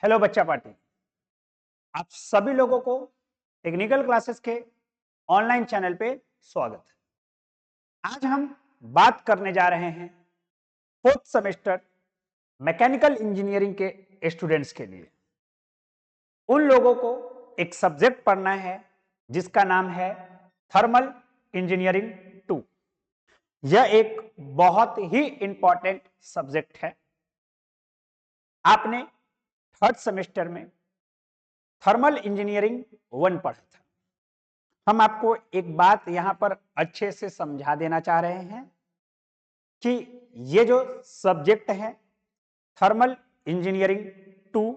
Hello बच्चा party. आप सभी लोगों को टेक्निकल क्लासेस के ऑनलाइन चैनल पे स्वागत है। आज हम बात करने जा रहे हैं फोर्थ सेमेस्टर मैकेनिकल इंजीनियरिंग के स्टूडेंट्स के लिए। उन लोगों को एक सब्जेक्ट पढ़ना है जिसका नाम है थर्मल इंजीनियरिंग 2। यह एक बहुत ही इंपॉर्टेंट सब्जेक्ट है। आपने थर्ड सेमेस्टर में थर्मल इंजीनियरिंग 1 पढ़ा था। हम आपको एक बात यहां पर अच्छे से समझा देना चाह रहे हैं कि ये जो सब्जेक्ट है थर्मल इंजीनियरिंग 2,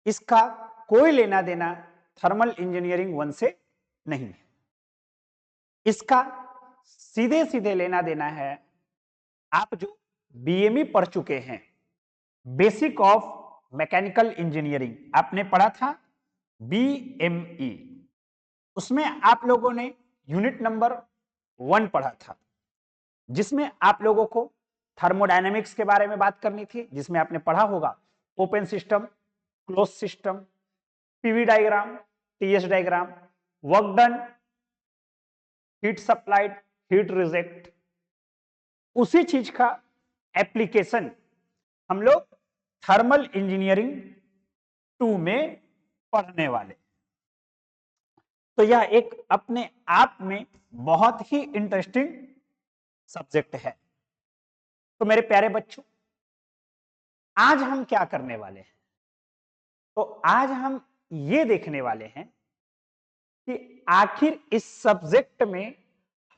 इसका कोई लेना देना थर्मल इंजीनियरिंग 1 से नहीं है। इसका सीधे सीधे लेना देना है आप जो बीएमई पढ़ चुके हैं, बेसिक ऑफ मैकेनिकल इंजीनियरिंग आपने पढ़ा था बीएमई। उसमें आप लोगों ने यूनिट नंबर 1 पढ़ा था, जिसमें आप लोगों को थर्मोडायनेमिक्स के बारे में बात करनी थी, जिसमें आपने पढ़ा होगा open system, close system, PV diagram, TS diagram, work done, heat supplied, heat reject. उसी चीज का एप्लीकेशन हम लोग थर्मल इंजीनियरिंग 2 में पढ़ने वाले। तो यह एक अपने आप में बहुत ही इंटरेस्टिंग सब्जेक्ट है। तो मेरे प्यारे बच्चों, आज हम क्या करने वाले हैं? तो आज हम ये देखने वाले हैं कि आखिर इस सब्जेक्ट में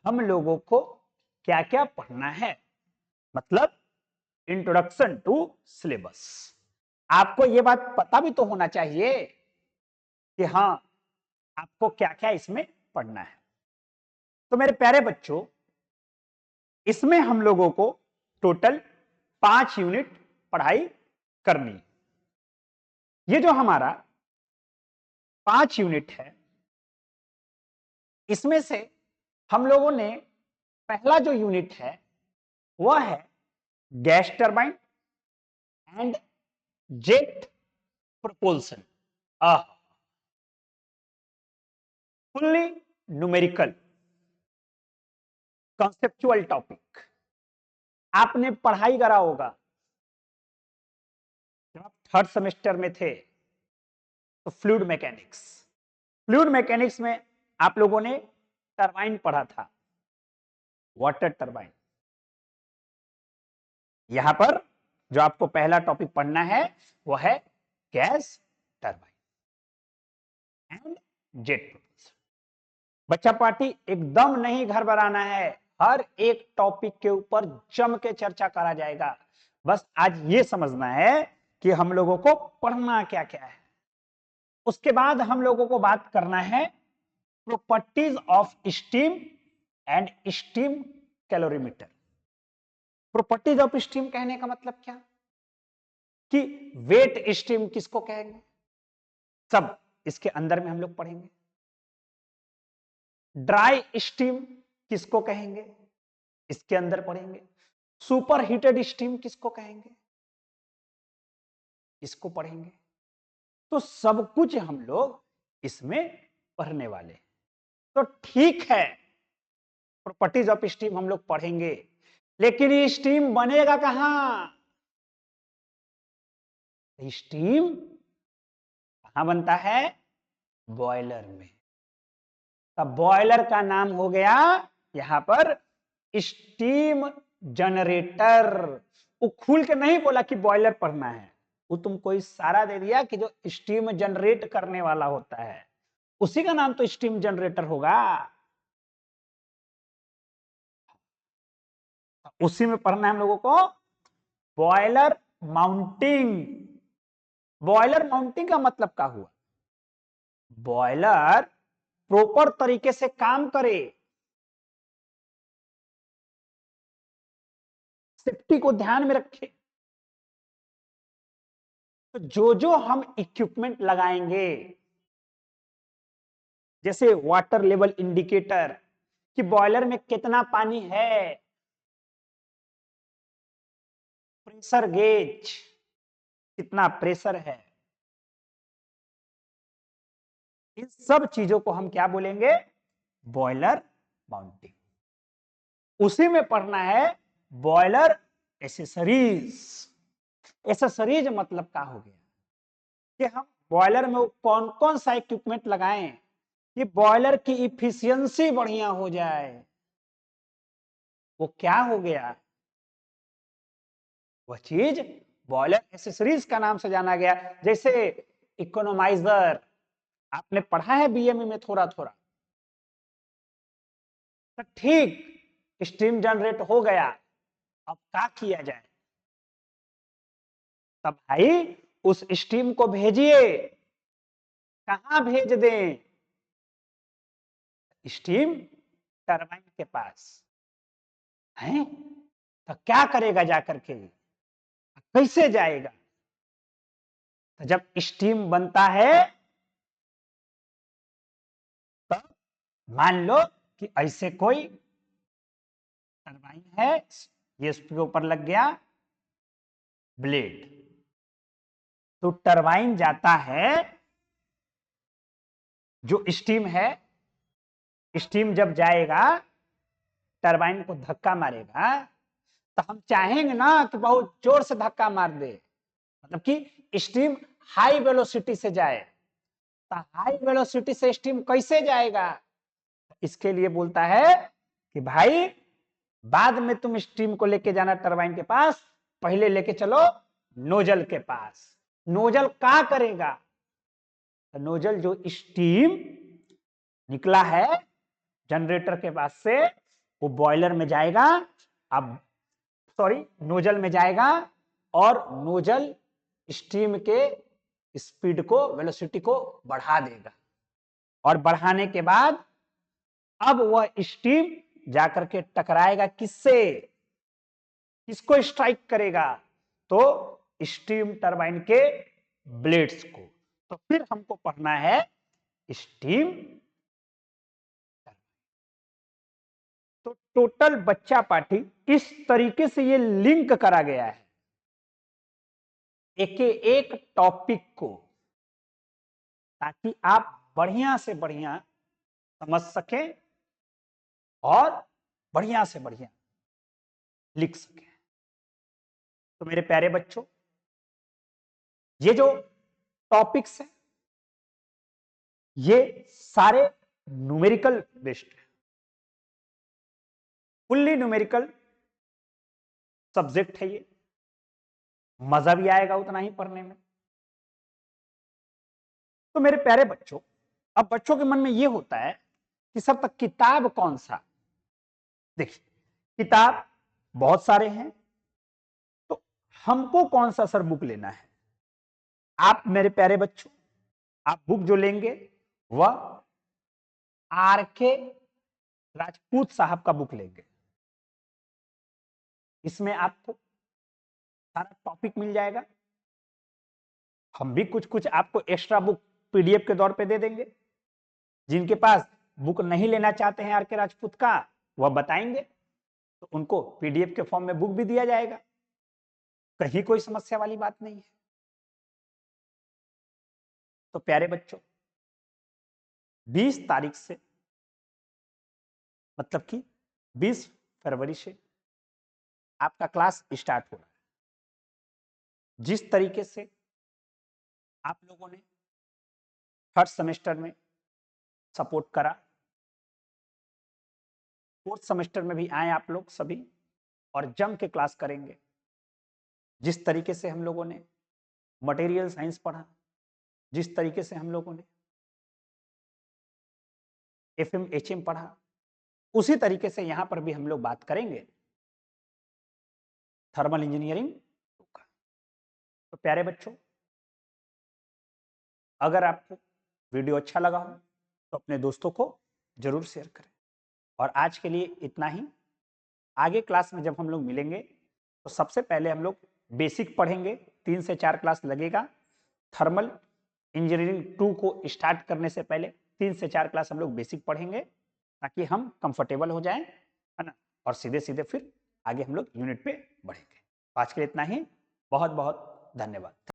हम लोगों को क्या क्या पढ़ना है, मतलब इंट्रोडक्शन टू सिलेबस। आपको यह बात पता भी तो होना चाहिए कि हाँ, आपको क्या क्या इसमें पढ़ना है। तो मेरे प्यारे बच्चों, इसमें हम लोगों को टोटल 5 यूनिट पढ़ाई करनी। ये जो हमारा 5 यूनिट है, इसमें से हम लोगों ने पहला जो यूनिट है वह है gas turbine and jet propulsion. Fully numerical conceptual topic आपने पढ़ाई करा होगा जब आप थर्ड सेमेस्टर में थे। तो फ्लूइड मैकेनिक्स में आप लोगों ने टरबाइन पढ़ा था, वाटर टरबाइन। यहां पर जो आपको पहला टॉपिक पढ़ना है वह है gas turbine and jet propulsion. बच्चा पार्टी एकदम नहीं घर बनाना है, हर एक टॉपिक के ऊपर जम के चर्चा करा जाएगा। बस आज ये समझना है कि हम लोगों को पढ़ना क्या क्या है। उसके बाद हम लोगों को बात करना है properties of steam and steam calorimeter. Properties of steam कहने का मतलब क्या कि वेट स्टीम किसको कहेंगे, सब इसके अंदर में हम लोग पढ़ेंगे। ड्राई स्टीम किसको कहेंगे, इसके अंदर पढ़ेंगे। सुपर हीटेड स्टीम किसको कहेंगे, इसको पढ़ेंगे। तो सब कुछ हम लोग इसमें पढ़ने वाले। तो ठीक है, प्रॉपर्टीज ऑफ स्टीम हम लोग पढ़ेंगे, लेकिन ये स्टीम बनेगा कहां? स्टीम कहां बनता है? बॉयलर में। तब बॉयलर का नाम हो गया यहां पर स्टीम जनरेटर। वो खुल के नहीं बोला कि बॉयलर पढ़ना है, वो तुमको इशारा दे दिया कि जो स्टीम जनरेट करने वाला होता है उसी का नाम तो स्टीम जनरेटर होगा। उसी में पढ़ना है हम लोगों को बॉयलर माउंटिंग। बॉयलर माउंटिंग का मतलब क्या हुआ? बॉयलर प्रॉपर तरीके से काम करे, सेफ्टी को ध्यान में रखे। तो जो जो हम इक्विपमेंट लगाएंगे, जैसे वाटर लेवल इंडिकेटर कि बॉयलर में कितना पानी है, प्रेशर गेज, कितना प्रेशर है, इन सब चीजों को हम क्या बोलेंगे, बॉयलर माउंटिंग। उसी में पढ़ना है बॉयलर एसेसरीज। एसेसरीज मतलब क्या हो गया कि हम बॉयलर में कौन कौन सा इक्विपमेंट लगाएं कि बॉयलर की इफिशियंसी बढ़िया हो जाए, वो क्या हो गया, वह चीज बॉयलर एसेसरीज का नाम से जाना गया। जैसे इकोनोमाइजर आपने पढ़ा है बीएमई में थोड़ा थोड़ा, तो ठीक स्टीम जनरेट हो गया, अब क्या किया जाए, तब भाई उस स्टीम को भेजिए, कहां भेज दें, स्टीम टरबाइन के पास है। तो क्या करेगा जाकर के, कैसे जाएगा, तो जब स्टीम बनता है तो मान लो कि ऐसे कोई टरबाइन है, ये उसके ऊपर लग गया ब्लेड, तो टरबाइन जाता है, जो स्टीम है, स्टीम जब जाएगा टरबाइन को धक्का मारेगा, तो हम चाहेंगे ना कि बहुत जोर से धक्का मार दे, मतलब कि स्टीम हाई वेलोसिटी से जाए। तो हाई वेलोसिटी से स्टीम कैसे जाएगा, इसके लिए बोलता है कि भाई बाद में तुम स्टीम को लेके जाना टरबाइन के पास, पहले लेके चलो नोजल के पास। नोजल क्या करेगा, तो नोजल जो स्टीम निकला है जनरेटर के पास से, वो बॉयलर में जाएगा, अब सॉरी नोजल में जाएगा, और नोजल स्टीम के स्पीड को, वेलोसिटी को बढ़ा देगा, और बढ़ाने के बाद अब वह स्टीम जाकर के टकराएगा किससे, किसको स्ट्राइक करेगा, तो स्टीम टरबाइन के ब्लेड्स को। तो फिर हमको पढ़ना है स्टीम टरबाइन। तो टोटल बच्चा पाठी इस तरीके से ये लिंक करा गया है एक एक टॉपिक को, ताकि आप बढ़िया से बढ़िया समझ सकें और बढ़िया से बढ़िया लिख सकें। तो मेरे प्यारे बच्चों, ये जो टॉपिक्स हैं ये सारे न्यूमेरिकल बेस्ड है, फुल्ली न्यूमेरिकल सब्जेक्ट है ये, मजा भी आएगा उतना ही पढ़ने में। तो मेरे प्यारे बच्चों, अब बच्चों के मन में ये होता है कि सर तक किताब कौन सा, देखिए किताब बहुत सारे हैं, तो हमको कौन सा सर बुक लेना है। आप मेरे प्यारे बच्चों, आप बुक जो लेंगे वह आर.के. राजपूत साहब का बुक लेंगे, इसमें आपको सारा टॉपिक मिल जाएगा। हम भी कुछ कुछ आपको एक्स्ट्रा बुक पीडीएफ के तौर पे दे देंगे, जिनके पास बुक नहीं लेना चाहते हैं आर.के. राजपूत का, वह बताएंगे, तो उनको पीडीएफ के फॉर्म में बुक भी दिया जाएगा, कहीं कोई समस्या वाली बात नहीं है। तो प्यारे बच्चों, 20 तारीख से, मतलब कि 20 फरवरी से आपका क्लास स्टार्ट हो रहा है। जिस तरीके से आप लोगों ने थर्ड सेमेस्टर में सपोर्ट करा, फोर्थ सेमेस्टर में भी आए आप लोग सभी और जम के क्लास करेंगे। जिस तरीके से हम लोगों ने मटेरियल साइंस पढ़ा, जिस तरीके से हम लोगों ने एफएम एचएम पढ़ा, उसी तरीके से यहां पर भी हम लोग बात करेंगे थर्मल इंजीनियरिंग का। तो प्यारे बच्चों, अगर आपको वीडियो अच्छा लगा हो तो अपने दोस्तों को जरूर शेयर करें। और आज के लिए इतना ही। आगे क्लास में जब हम लोग मिलेंगे तो सबसे पहले हम लोग बेसिक पढ़ेंगे, 3 से 4 क्लास लगेगा। थर्मल इंजीनियरिंग 2 को स्टार्ट करने से पहले 3 से 4 क्लास हम लोग बेसिक पढ़ेंगे, ताकि हम कंफर्टेबल हो जाएं, है ना, और सीधे सीधे फिर आगे हम लोग यूनिट पे बढ़ेंगे। आज के लिए इतना ही। बहुत बहुत धन्यवाद।